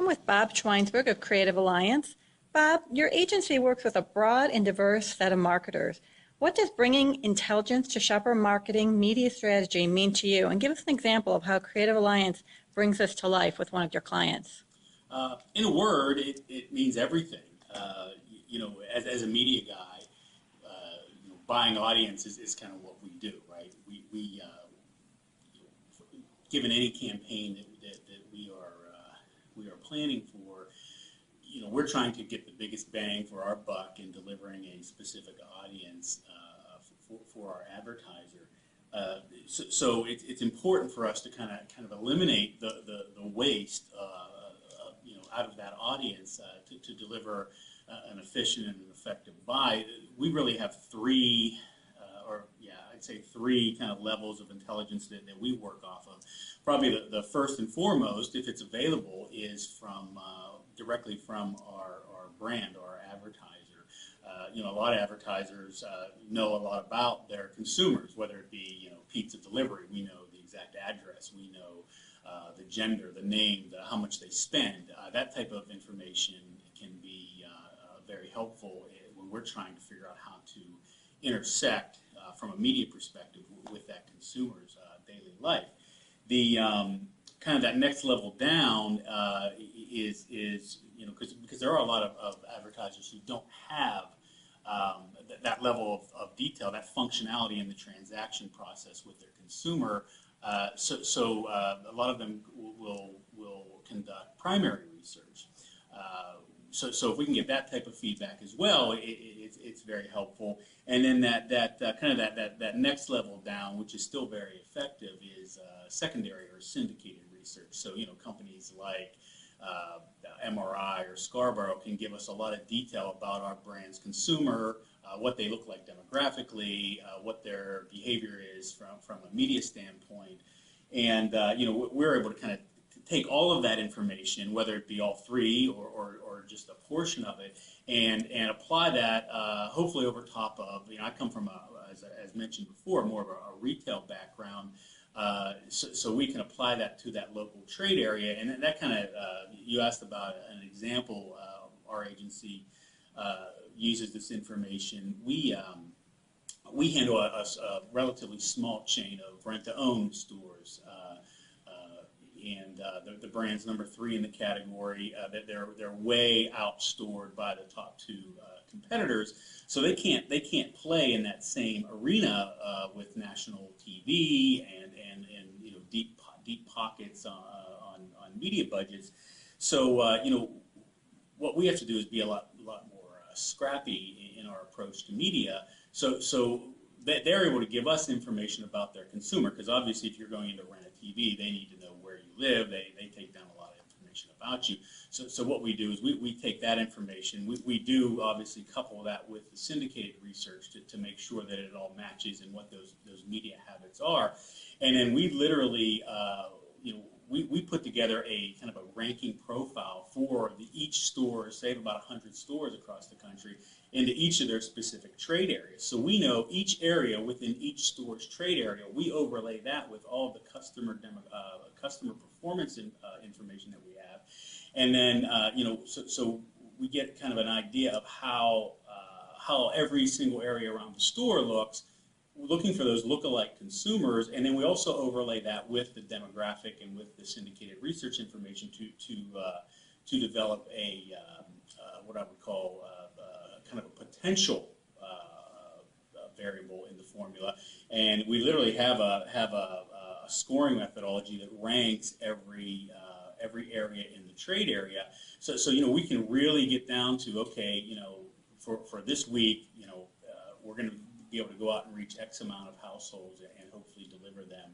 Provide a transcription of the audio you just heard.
with Bob Schweinsberg of Creative Alliance. Bob, your agency works with a broad and diverse set of marketers. What does bringing intelligence to shopper marketing media strategy mean to you? And give us an example of how Creative Alliance brings this to life with one of your clients. In a word, it means everything. As a media guy, buying audience is kind of what we do, right? Given any campaign that we are planning for, we're trying to get the biggest bang for our buck in delivering a specific audience for our advertiser. So it's important for us to kind of eliminate the waste out of that audience to deliver an efficient and an effective buy. We really have three kind of levels of intelligence that we work off of. Probably the first and foremost, if it's available, is from directly from our brand, our advertiser. A lot of advertisers know a lot about their consumers, whether it be pizza delivery. We know the exact address. We know the gender, the name, how much they spend. That type of information can be very helpful when we're trying to figure out how to intersect from a media perspective with that consumer's daily life. The kind of that next level down is because there are a lot of advertisers who don't have that level of detail, that functionality in the transaction process with their consumer. So a lot of them will conduct primary research. So if we can get that type of feedback as well, it's very helpful. And then that next level down, which is still very effective, is secondary or syndicated research. So companies like MRI or Scarborough can give us a lot of detail about our brand's consumer, what they look like demographically, what their behavior is from a media standpoint, and we're able to kind of take all of that information, whether it be all three or just a portion of it, and apply that hopefully over top of, I come from, as mentioned before, more of a retail background, so we can apply that to that local trade area. And that kind of, you asked about an example, our agency uses this information. We handle a relatively small chain of rent-to-own stores, and the brand's number 3 in the category. That they're way outstored by the top 2 competitors, so they can't play in that same arena with national TV and deep pockets on media budgets. So what we have to do is be a lot more scrappy in our approach to media. So they're able to give us information about their consumer, because obviously if you're going in to rent a TV, they need to know where you live. They take down a lot of information about you. So what we do is we take that information. We do obviously couple that with the syndicated research to make sure that it all matches and what those media habits are. And then we literally, we put together a kind of a ranking profile for each store, say about 100 stores across the country, into each of their specific trade areas. So we know each area within each store's trade area. We overlay that with all the customer performance information that we have, and then so we get kind of an idea of how every single area around the store looks, looking for those lookalike consumers, and then we also overlay that with the demographic and with the syndicated research information to develop a what I would call kind of a potential variable in the formula. And we literally have a scoring methodology that ranks every area in the trade area. So we can really get down to, okay, for this week, we're going to be able to go out and reach X amount of households and hopefully deliver them,